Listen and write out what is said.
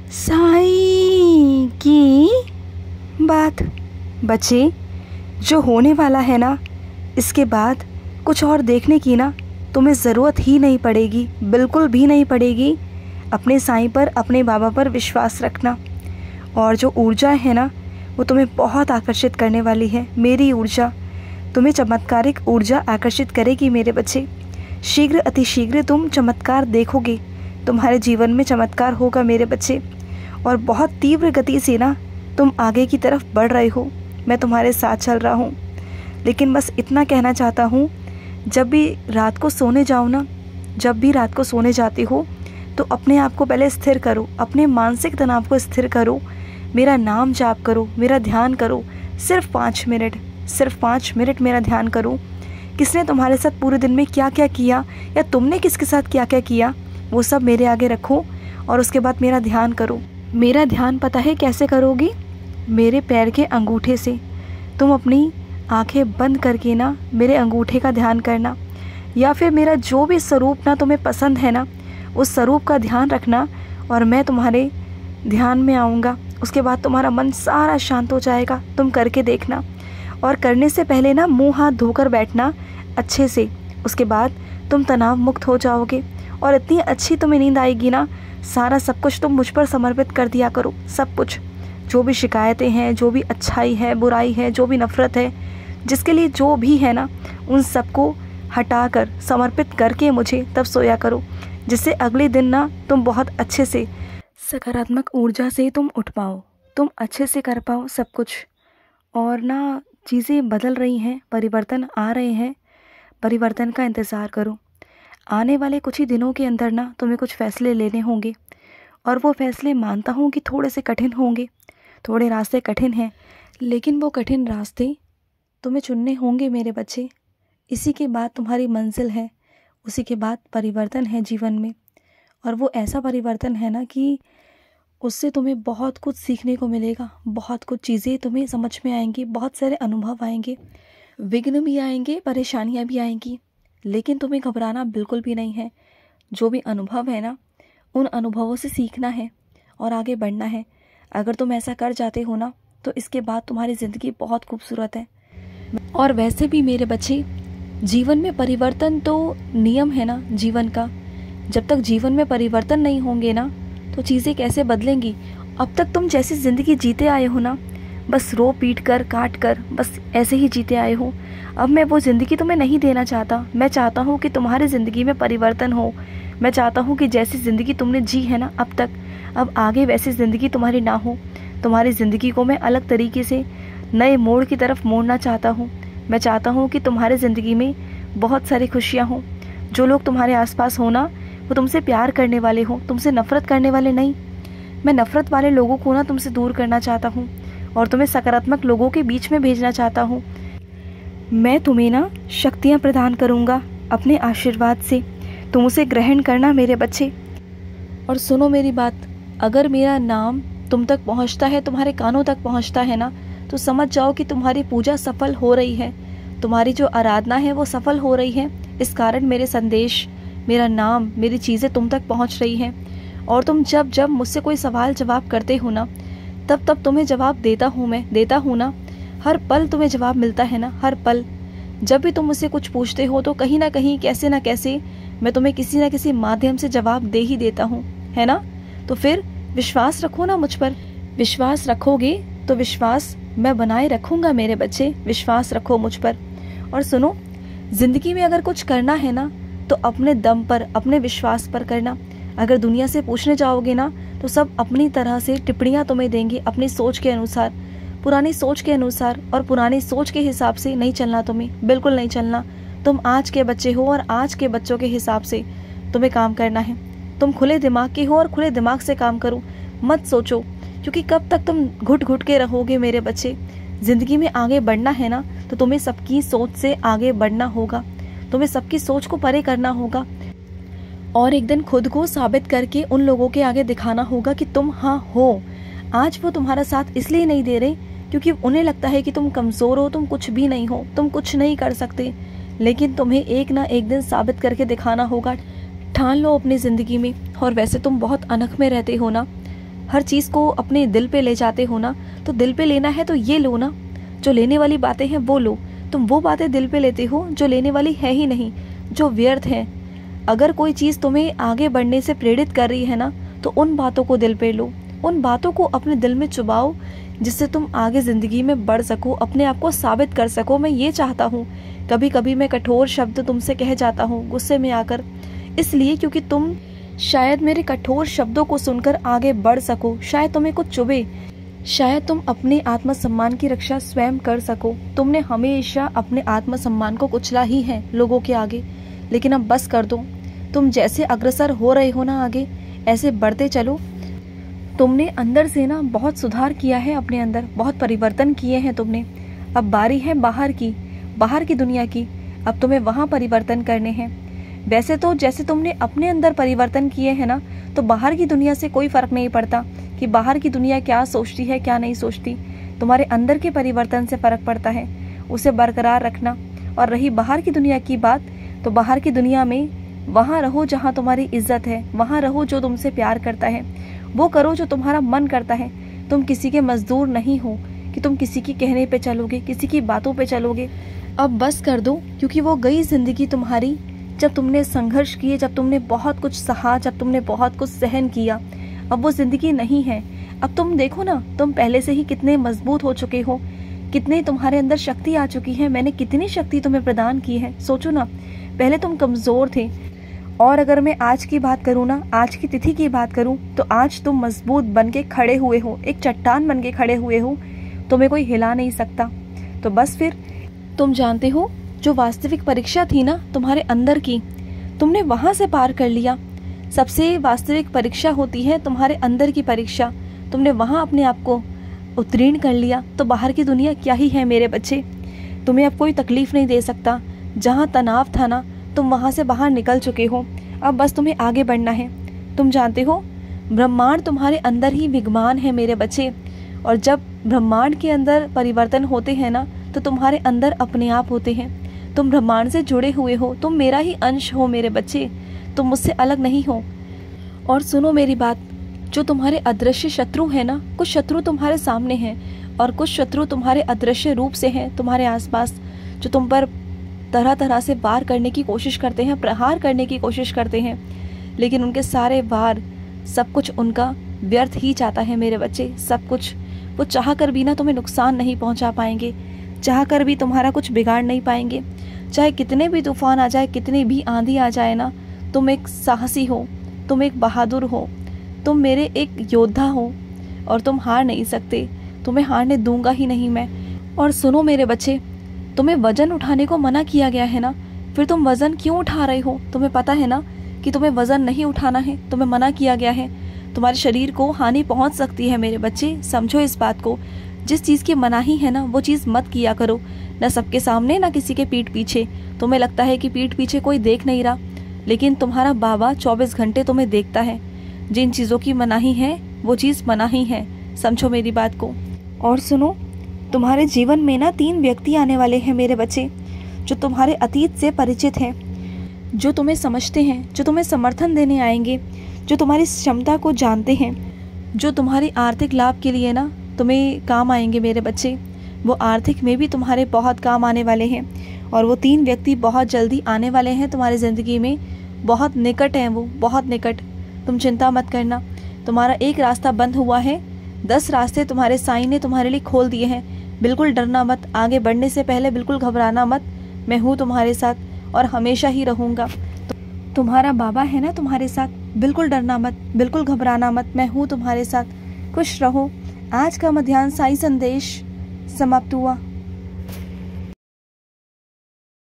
साईं की बात। बच्चे, जो होने वाला है ना, इसके बाद कुछ और देखने की ना तुम्हें ज़रूरत ही नहीं पड़ेगी, बिल्कुल भी नहीं पड़ेगी। अपने साईं पर, अपने बाबा पर विश्वास रखना। और जो ऊर्जा है ना, वो तुम्हें बहुत आकर्षित करने वाली है। मेरी ऊर्जा तुम्हें चमत्कारिक ऊर्जा आकर्षित करेगी मेरे बच्चे। शीघ्र अतिशीघ्र तुम चमत्कार देखोगे, तुम्हारे जीवन में चमत्कार होगा मेरे बच्चे। और बहुत तीव्र गति से ना तुम आगे की तरफ बढ़ रहे हो, मैं तुम्हारे साथ चल रहा हूँ। लेकिन बस इतना कहना चाहता हूँ, जब भी रात को सोने जाओ ना, जब भी रात को सोने जाती हो तो अपने आप को पहले स्थिर करो, अपने मानसिक तनाव को स्थिर करो, मेरा नाम जाप करो, मेरा ध्यान करो। सिर्फ 5 मिनट, सिर्फ 5 मिनट मेरा ध्यान करो। किसने तुम्हारे साथ पूरे दिन में क्या क्या किया, या तुमने किसके साथ क्या क्या किया, वो सब मेरे आगे रखो और उसके बाद मेरा ध्यान करो। मेरा ध्यान पता है कैसे करोगी? मेरे पैर के अंगूठे से। तुम अपनी आंखें बंद करके ना मेरे अंगूठे का ध्यान करना, या फिर मेरा जो भी स्वरूप ना तुम्हें पसंद है ना, उस स्वरूप का ध्यान रखना और मैं तुम्हारे ध्यान में आऊँगा। उसके बाद तुम्हारा मन सारा शांत हो जाएगा। तुम करके देखना। और करने से पहले ना मुंह हाथ धोकर बैठना अच्छे से। उसके बाद तुम तनाव मुक्त हो जाओगे और इतनी अच्छी तुम्हें नींद आएगी ना, सारा सब कुछ तुम मुझ पर समर्पित कर दिया करो। सब कुछ, जो भी शिकायतें हैं, जो भी अच्छाई है, बुराई है, जो भी नफ़रत है, जिसके लिए जो भी है ना, उन सबको हटाकर समर्पित करके मुझे तब सोया करो, जिससे अगले दिन ना तुम बहुत अच्छे से सकारात्मक ऊर्जा से तुम उठ पाओ, तुम अच्छे से कर पाओ सब कुछ। और ना चीज़ें बदल रही हैं, परिवर्तन आ रहे हैं, परिवर्तन का इंतज़ार करो। आने वाले कुछ ही दिनों के अंदर ना तुम्हें कुछ फ़ैसले लेने होंगे, और वो फ़ैसले मानता हूँ कि थोड़े से कठिन होंगे, थोड़े रास्ते कठिन हैं, लेकिन वो कठिन रास्ते तुम्हें चुनने होंगे मेरे बच्चे। इसी के बाद तुम्हारी मंजिल है, उसी के बाद परिवर्तन है जीवन में। और वो ऐसा परिवर्तन है ना कि उससे तुम्हें बहुत कुछ सीखने को मिलेगा, बहुत कुछ चीज़ें तुम्हें समझ में आएंगी, बहुत सारे अनुभव आएंगे, विघ्न भी आएंगे, परेशानियाँ भी आएंगी, लेकिन तुम्हें घबराना बिल्कुल भी नहीं है। जो भी अनुभव है ना, उन अनुभवों से सीखना है और आगे बढ़ना है। अगर तुम ऐसा कर जाते हो ना, तो इसके बाद तुम्हारी ज़िंदगी बहुत खूबसूरत है। और वैसे भी मेरे बच्चे, जीवन में परिवर्तन तो नियम है ना जीवन का। जब तक जीवन में परिवर्तन नहीं होंगे ना, तो चीज़ें कैसे बदलेंगी। अब तक तुम जैसी ज़िंदगी जीते आए हो ना, बस रो पीट कर, काट कर, बस ऐसे ही जीते आए हो। अब मैं वो ज़िंदगी तुम्हें नहीं देना चाहता। मैं चाहता हूँ कि तुम्हारी ज़िंदगी में परिवर्तन हो। मैं चाहता हूँ कि जैसी ज़िंदगी तुमने जी है ना अब तक, अब आगे वैसी ज़िंदगी तुम्हारी ना हो। तुम्हारी ज़िंदगी को मैं अलग तरीके से नए मोड़ की तरफ मोड़ना चाहता हूँ। मैं चाहता हूँ कि तुम्हारी ज़िंदगी में बहुत सारी खुशियाँ हों। जो लोग तुम्हारे आसपास हो ना, वो तुमसे प्यार करने वाले हो, तुमसे नफ़रत करने वाले नहीं। मैं नफ़रत वाले लोगों को ना तुमसे दूर करना चाहता हूँ और तुम्हें सकारात्मक लोगों के बीच में भेजना चाहता हूँ। मैं तुम्हें ना शक्तियाँ प्रदान करूँगा अपने आशीर्वाद से। तुम उसे ग्रहण करना मेरे बच्चे। और सुनो मेरी बात, अगर मेरा नाम तुम तक पहुँचता है, तुम्हारे कानों तक पहुँचता है ना, तो समझ जाओ कि तुम्हारी पूजा सफल हो रही है, तुम्हारी जो आराधना है वो सफल हो रही है। इस कारण मेरे संदेश, मेरा नाम, मेरी चीज़ें तुम तक पहुँच रही हैं। और तुम जब जब मुझसे कोई सवाल जवाब करते हो ना, तब तब तुम्हें जवाब देता हूँ, मैं देता हूँ ना। हर पल तुम्हें जवाब मिलता है ना, हर पल। जब भी तुम मुझसे कुछ पूछते हो तो कहीं ना कहीं, कैसे ना कैसे, मैं तुम्हें किसी ना किसी माध्यम से जवाब दे ही देता हूँ, है ना। तो फिर विश्वास रखो ना मुझ पर। विश्वास रखोगे तो विश्वास मैं बनाए रखूँगा मेरे बच्चे। विश्वास रखो मुझ पर। और सुनो, ज़िंदगी में अगर कुछ करना है ना, तो अपने दम पर, अपने विश्वास पर करना। अगर दुनिया से पूछने जाओगे ना, तो सब अपनी तरह से टिप्पणियाँ तुम्हें देंगे, अपनी सोच के अनुसार, पुरानी सोच के अनुसार। और पुरानी सोच के हिसाब से नहीं चलना तुम्हें, बिल्कुल नहीं चलना। तुम आज के बच्चे हो और आज के बच्चों के हिसाब से तुम्हें काम करना है। तुम खुले दिमाग के हो और खुले दिमाग से काम करो। मत सोचो, क्योंकि कब तक तुम घुट घुट के रहोगे मेरे बच्चे। ज़िंदगी में आगे बढ़ना है ना, तो तुम्हें सबकी सोच से आगे बढ़ना होगा, तुम्हें सबकी सोच को परे करना होगा। और एक दिन खुद को साबित करके उन लोगों के आगे दिखाना होगा कि तुम हाँ हो। आज वो तुम्हारा साथ इसलिए नहीं दे रहे क्योंकि उन्हें लगता है कि तुम कमज़ोर हो, तुम कुछ भी नहीं हो, तुम कुछ नहीं कर सकते। लेकिन तुम्हें एक ना एक दिन साबित करके दिखाना होगा। ठान लो अपनी ज़िंदगी में। और वैसे तुम बहुत अनख में रहते हो ना, हर चीज़ को अपने दिल पे ले जाते हो ना, तो दिल पे लेना है तो ये लो ना, जो लेने वाली बातें हैं वो लो। तुम वो बातें दिल पे लेते हो जो लेने वाली है ही नहीं, जो व्यर्थ है। अगर कोई चीज़ तुम्हें आगे बढ़ने से प्रेरित कर रही है ना, तो उन बातों को दिल पे लो, उन बातों को अपने दिल में चुबाओ, जिससे तुम आगे ज़िंदगी में बढ़ सको, अपने आप को साबित कर सको। मैं ये चाहता हूँ, कभी कभी मैं कठोर शब्द तुमसे कह जाता हूँ गुस्से में आकर, इसलिए क्योंकि तुम शायद मेरे कठोर शब्दों को सुनकर आगे बढ़ सको, शायद तुम्हें कुछ चुभे, शायद तुम अपने आत्मसम्मान की रक्षा स्वयं कर सको। तुमने हमेशा अपने आत्मसम्मान को कुचला ही है लोगों के आगे, लेकिन अब बस कर दो। तुम जैसे अग्रसर हो रहे हो ना आगे, ऐसे बढ़ते चलो। तुमने अंदर से ना बहुत सुधार किया है, अपने अंदर बहुत परिवर्तन किए हैं तुमने। अब बारी है बाहर की दुनिया की, अब तुम्हें वहाँ परिवर्तन करने हैं। वैसे तो जैसे तुमने अपने अंदर परिवर्तन किए हैं ना, तो बाहर की दुनिया से कोई फर्क नहीं पड़ता कि बाहर की दुनिया क्या सोचती है क्या नहीं सोचती। तुम्हारे अंदर के परिवर्तन से फर्क पड़ता है, उसे बरकरार रखना। और रही बाहर की दुनिया की बात, तो बाहर की दुनिया में वहाँ रहो जहाँ तुम्हारी इज्जत है, वहाँ रहो जो तुमसे प्यार करता है, वो करो जो तुम्हारा मन करता है। तुम किसी के मजदूर नहीं हो कि तुम किसी की कहने पे चलोगे, किसी की बातों पे चलोगे। अब बस कर दो, क्योंकि वो गई जिंदगी तुम्हारी जब तुमने संघर्ष किए, जब तुमने बहुत कुछ सहा, जब तुमने बहुत कुछ सहन किया। अब वो जिंदगी नहीं है। अब तुम देखो ना, तुम पहले से ही कितने मजबूत हो चुके हो, कितने तुम्हारे अंदर शक्ति आ चुकी है। मैंने कितनी शक्ति तुम्हें प्रदान की है, सोचो ना। पहले तुम कमजोर थे, और अगर मैं आज की बात करूँ ना, आज की तिथि की बात करूँ, तो आज तुम मजबूत बन के खड़े हुए हो, एक चट्टान बन के खड़े हुए हो, तुम्हें कोई हिला नहीं सकता। तो बस फिर तुम जानते हो, जो वास्तविक परीक्षा थी ना तुम्हारे अंदर की, तुमने वहां से पार कर लिया। सबसे वास्तविक परीक्षा होती है तुम्हारे अंदर की परीक्षा, तुमने वहां अपने आप को उत्तीर्ण कर लिया। तो बाहर की दुनिया क्या ही है मेरे बच्चे, तुम्हें अब कोई तकलीफ नहीं दे सकता। जहां तनाव था ना, तुम वहां से बाहर निकल चुके हो। अब बस तुम्हें आगे बढ़ना है। तुम जानते हो, ब्रह्मांड तुम्हारे अंदर ही विद्यमान है मेरे बच्चे, और जब ब्रह्मांड के अंदर परिवर्तन होते हैं ना, तो तुम्हारे अंदर अपने आप होते हैं। तुम ब्रह्मांड से जुड़े हुए हो, तुम मेरा ही अंश हो मेरे बच्चे, तुम मुझसे अलग नहीं हो। और सुनो मेरी बात, जो तुम्हारे अदृश्य शत्रु हैं ना, कुछ शत्रु तुम्हारे सामने हैं और कुछ शत्रु तुम्हारे अदृश्य रूप से हैं तुम्हारे आसपास, जो तुम पर तरह तरह से वार करने की कोशिश करते हैं, प्रहार करने की कोशिश करते हैं, लेकिन उनके सारे वार, सब कुछ उनका व्यर्थ ही जाता है मेरे बच्चे, सब कुछ। वो चाह कर भी ना तुम्हें नुकसान नहीं पहुंचा पाएंगे, चाह कर भी तुम्हारा कुछ बिगाड़ नहीं पाएंगे। चाहे कितने भी तूफान आ जाए, कितनी भी आंधी आ जाए ना, तुम एक साहसी हो, तुम एक बहादुर हो, तुम मेरे एक योद्धा हो, और तुम हार नहीं सकते। तुम्हें हारने दूंगा ही नहीं मैं। और सुनो मेरे बच्चे, तुम्हें वजन उठाने को मना किया गया है ना, फिर तुम वजन क्यों उठा रहे हो? तुम्हें पता है ना कि तुम्हें वजन नहीं उठाना है, तुम्हें मना किया गया है। तुम्हारे शरीर को हानि पहुंच सकती है मेरे बच्चे, समझो इस बात को। जिस चीज़ की मनाही है ना, वो चीज़ मत किया करो, न सबके सामने ना किसी के पीठ पीछे। तुम्हें लगता है कि पीठ पीछे कोई देख नहीं रहा, लेकिन तुम्हारा बाबा 24 घंटे तुम्हें देखता है। जिन चीज़ों की मनाही है वो चीज़ मनाही है, समझो मेरी बात को। और सुनो, तुम्हारे जीवन में ना 3 व्यक्ति आने वाले हैं मेरे बच्चे, जो तुम्हारे अतीत से परिचित हैं, जो तुम्हें समझते हैं, जो तुम्हें समर्थन देने आएंगे, जो तुम्हारी क्षमता को जानते हैं, जो तुम्हारी आर्थिक लाभ के लिए ना तुम्हें काम आएंगे मेरे बच्चे। वो आर्थिक में भी तुम्हारे बहुत काम आने वाले हैं, और वो 3 व्यक्ति बहुत जल्दी आने वाले हैं तुम्हारी ज़िंदगी में, बहुत निकट हैं वो, बहुत निकट। तुम चिंता मत करना, तुम्हारा एक रास्ता बंद हुआ है, 10 रास्ते तुम्हारे साईं ने तुम्हारे लिए खोल दिए हैं। बिल्कुल डरना मत, आगे बढ़ने से पहले बिल्कुल घबराना मत। मैं हूँ तुम्हारे साथ और हमेशा ही रहूँगा। तुम्हारा बाबा है ना तुम्हारे साथ, बिल्कुल डरना मत, बिल्कुल घबराना मत, मैं हूँ तुम्हारे साथ। खुश रहो। आज का मध्याह्न साई संदेश समाप्त हुआ।